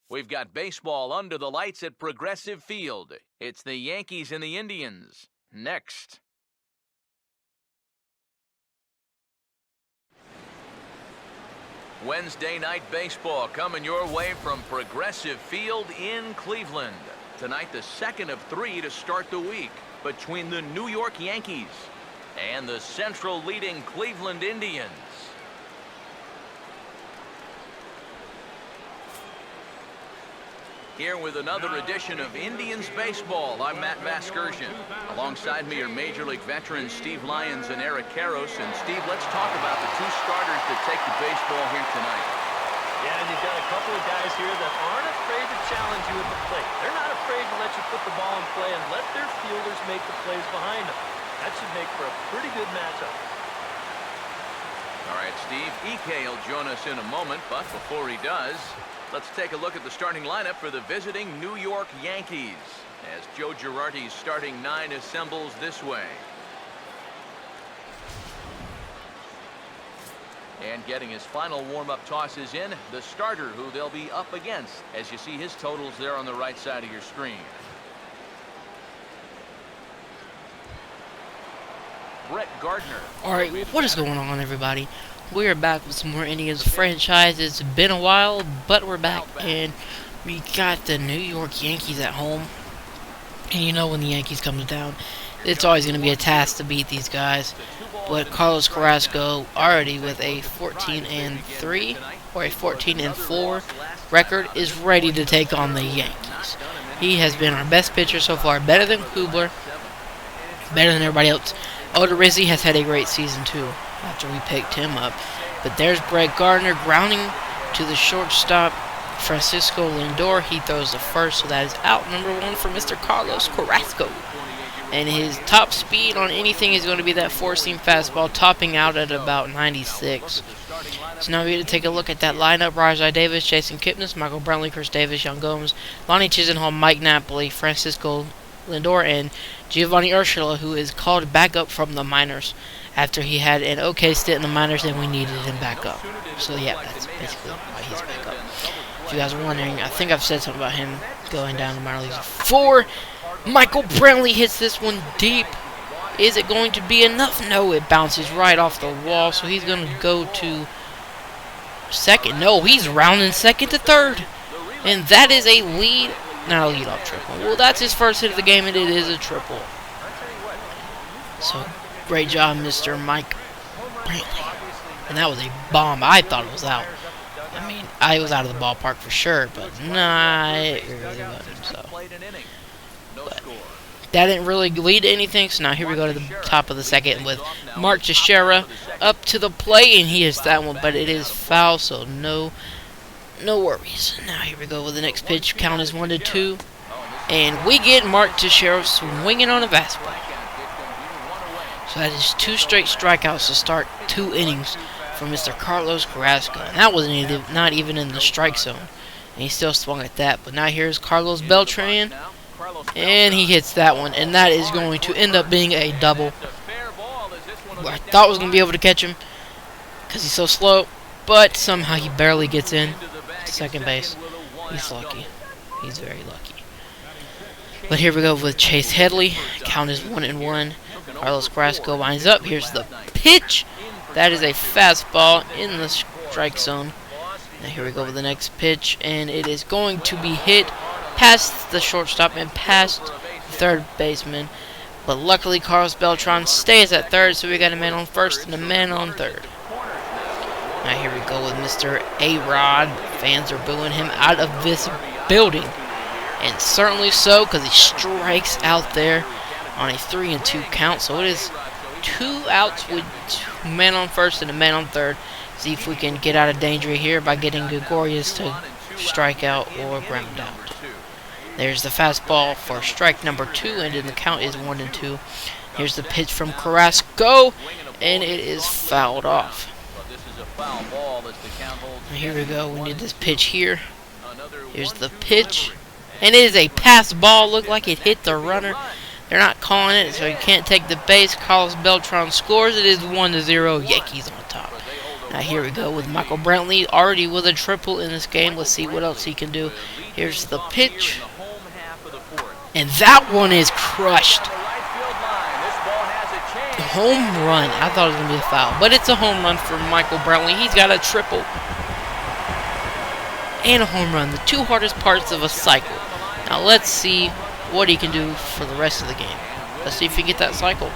We've got baseball under the lights at Progressive Field. It's the Yankees and the Indians. Next. Wednesday night baseball coming your way from Progressive Field in Cleveland. Tonight, the second of 3 to start the week between the New York Yankees and the Central leading Cleveland Indians. Here with another edition of Indians Baseball, I'm Matt Vasgersian. Alongside me are Major League veterans Steve Lyons and Eric Karros. And Steve, let's talk about the two starters that take the baseball here tonight. Yeah, and you've got a couple of guys here that aren't afraid to challenge you at the plate. They're not afraid to let you put the ball in play and let their fielders make the plays behind them. That should make for a pretty good matchup. All right, Steve, Ike will join us in a moment, but before he does, let's take a look at the starting lineup for the visiting New York Yankees as Joe Girardi's starting 9 assembles this way. And getting his final warm-up tosses in, the starter who they'll be up against, as you see his totals there on the right side of your screen. Brett Gardner. All right, what is going on, everybody? We are back with some more Indians franchise. It's been a while, but we're back, and we got the New York Yankees at home. And you know when the Yankees come to town, it's always going to be a task to beat these guys. But Carlos Carrasco, already with a 14-3 or a 14-4 record, is ready to take on the Yankees. He has been our best pitcher so far, better than Kubler, better than everybody else. Odorizzi has had a great season too after we picked him up. But there's Brett Gardner grounding to the shortstop, Francisco Lindor. He throws the first, so that is out number 1 for Mr. Carlos Carrasco. And his top speed on anything is going to be that four-seam fastball, topping out at about 96. So now we get to take a look at that lineup. Rajai Davis, Jason Kipnis, Michael Brantley, Chris Davis, Young Gomes, Lonnie Chisenhall, Mike Napoli, Francisco Lindor, and Giovanni Urshela, who is called back up from the minors after he had an okay stint in the minors and we needed him back up. So yeah, that's basically why he's back up. If you guys are wondering, I think I've said something about him going down to minor leagues before. Michael Brantley hits this one deep. Is it going to be enough? No, it bounces right off the wall, so he's going to go to second. No, he's rounding second to third. And that is a lead. Not a leadoff triple. Well, that's his first hit of the game, and it is a triple. So, great job, Mr. Mike Brantley. And that was a bomb. I thought it was out. I mean, I was out of the ballpark for sure, but nah, it really wasn't. So, but that didn't really lead to anything. So now here we go to the top of the second with Mark Teixeira up to the plate, and he hits that one, but it is foul, so no worries. Now here we go with the next pitch. Count is 1-2, and we get Mark Teixeira swinging on a fastball. So that is 2 straight strikeouts to start 2 innings for Mr. Carlos Carrasco, and that wasn't not even in the strike zone, and he still swung at that. But now here's Carlos Beltran, and he hits that one, and that is going to end up being a double. I thought I was going to be able to catch him because he's so slow, but somehow he barely gets in second base. He's lucky. He's very lucky. But here we go with Chase Headley. Count is 1-1. Carlos Carrasco winds up. Here's the pitch. That is a fastball in the strike zone. Now here we go with the next pitch, and it is going to be hit past the shortstop and past the third baseman. But luckily, Carlos Beltran stays at third, so we got a man on first and a man on third. Now here we go with Mr. A-Rod. Fans are booing him out of this building. And certainly so, because he strikes out there on a 3-2 count. So it is 2 outs with a man on first and a man on third. See if we can get out of danger here by getting Gregorius to strike out or ground out. There's the fastball for strike number 2, and then the count is 1-2. Here's the pitch from Carrasco, and it is fouled off. And here we go. We need this pitch here. Here's the pitch, and it is a pass ball. Looked like it hit the runner. They're not calling it, so you can't take the base. Carlos Beltran scores. It is 1-0. Yankees on top. Now here we go with Michael Brantley, already with a triple in this game. Let's see what else he can do. Here's the pitch. And that one is crushed. Home run. I thought it was going to be a foul, but it's a home run for Michael Brantley. He's got a triple and a home run, the two hardest parts of a cycle. Now let's see what he can do for the rest of the game. Let's see if he can get that cycle.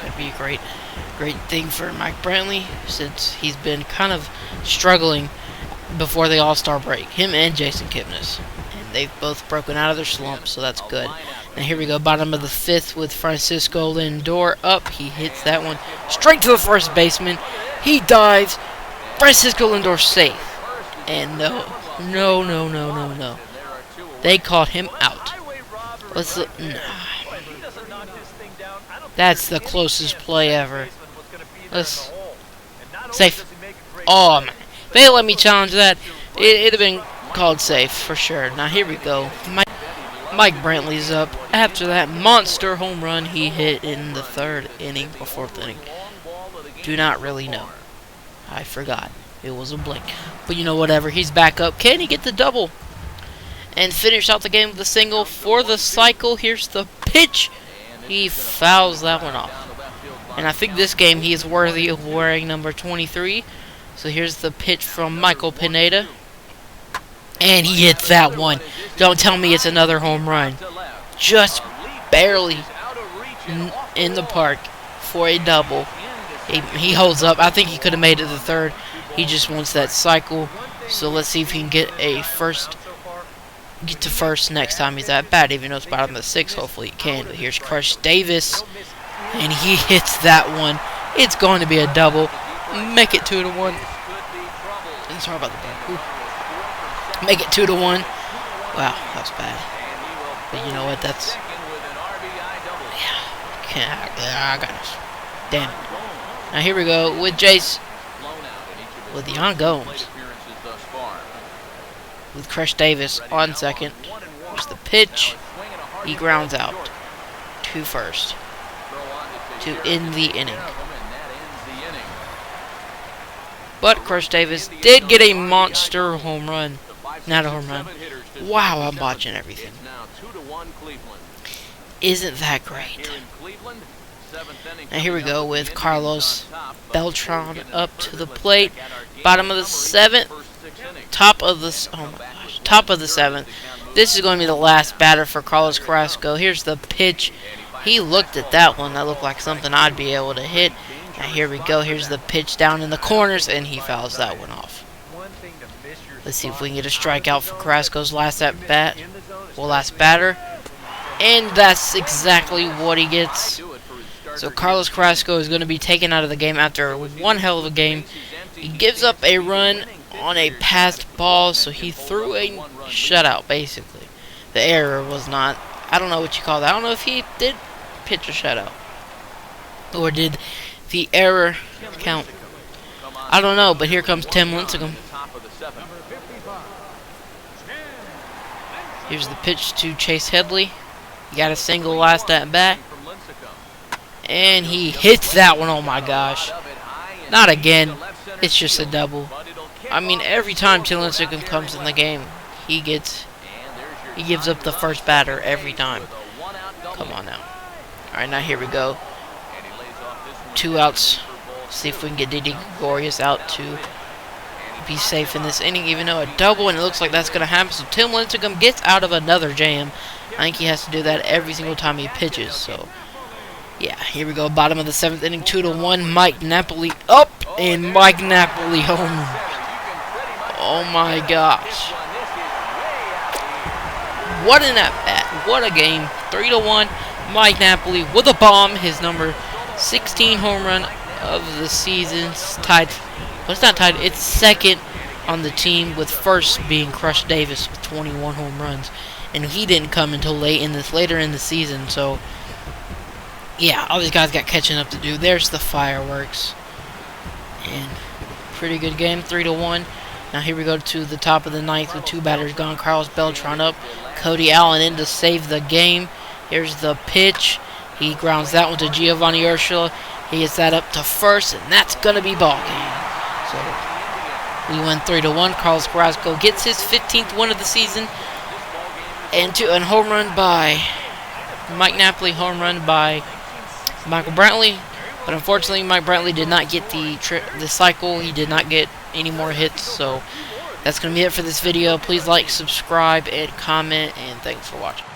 That'd be a great thing for Mike Brantley, since he's been kind of struggling before the All-Star break. Him and Jason Kipnis. And they've both broken out of their slump, so that's good. Now here we go, bottom of the fifth with Francisco Lindor up. He hits that one straight to the first baseman. He dives. Francisco Lindor safe. And no. They called him out. Let's look. Nah. That's the closest play ever. Let's safe. Oh man, if they let me challenge that, it'd have been called safe for sure. Now here we go. Mike Brantley's up. After that monster home run he hit in the third inning or fourth inning. Do not really know. I forgot. It was a blink. But you know, whatever. He's back up. Can he get the double? And finish out the game with a single for the cycle. Here's the pitch. He fouls that one off. And I think this game he is worthy of wearing number 23. So here's the pitch from Michael Pineda. And he hits that one. Don't tell me it's another home run. Just barely in the park for a double. He holds up. I think he could have made it the third. He just wants that cycle. So let's see if he can get to first next time he's at bat. Even though it's bottom of the sixth, hopefully he can. But here's Crush Davis. And he hits that one. It's going to be a double. Make it 2-1. Sorry about the ball. Make it 2-1. Wow, that was bad. But you know what? That's... Yeah, I got this. Damn it. Now here we go with Jace. With Yan Gomes. With Crush Davis on second. Here's the pitch. He grounds out to first to end the inning. But Crush Davis did get a monster home run. Not a home run. Wow, I'm botching everything. Isn't that great? Now here we go with Carlos Beltran up to the plate. Bottom of the seventh. Top of the seventh. This is going to be the last batter for Carlos Carrasco. Here's the pitch. He looked at that one. That looked like something I'd be able to hit. Now here we go. Here's the pitch down in the corners, and he fouls that one off. Let's see if we can get a strikeout for Carrasco's last at bat. Well, last batter. And that's exactly what he gets. So Carlos Carrasco is going to be taken out of the game after one hell of a game. He gives up a run on a passed ball, so he threw a shutout, basically. The error was not, I don't know what you call that. I don't know if he did pitch a shutout. Or did the error count? I don't know, but here comes Tim Lincecum. Here's the pitch to Chase Headley. He got a single last at bat. And he hits that one. Oh my gosh. Not again. It's just a double. I mean, every time Tim Lincecum comes in the game, he gives up the first batter every time. Come on now. Alright, now here we go. 2 outs. See if we can get Didi Gregorius out to be safe in this inning, even though a double, and it looks like that's going to happen. So Tim Lincecum gets out of another jam. I think he has to do that every single time he pitches. So, yeah, here we go. Bottom of the seventh inning, 2-1. Mike Napoli up, and Mike Napoli home. Oh my gosh. What an at-bat. What a game. 3-1. Mike Napoli with a bomb. His number 16 home run of the season. It's tied. Well, it's not tied. It's second on the team, with first being Crush Davis with 21 home runs. And he didn't come until later in the season. So, yeah, all these guys got catching up to do. There's the fireworks. And pretty good game. 3-1. Now here we go to the top of the ninth with 2 batters gone. Carlos Beltran up. Cody Allen in to save the game. Here's the pitch. He grounds that one to Giovanni Urshela. He gets that up to first, and that's going to be ball game. So we win 3-1. Carlos Carrasco gets his 15th win of the season. And a home run by Mike Napoli, home run by Michael Brantley. But unfortunately, Mike Brantley did not get the cycle. He did not get any more hits. So that's going to be it for this video. Please like, subscribe, and comment. And thanks for watching.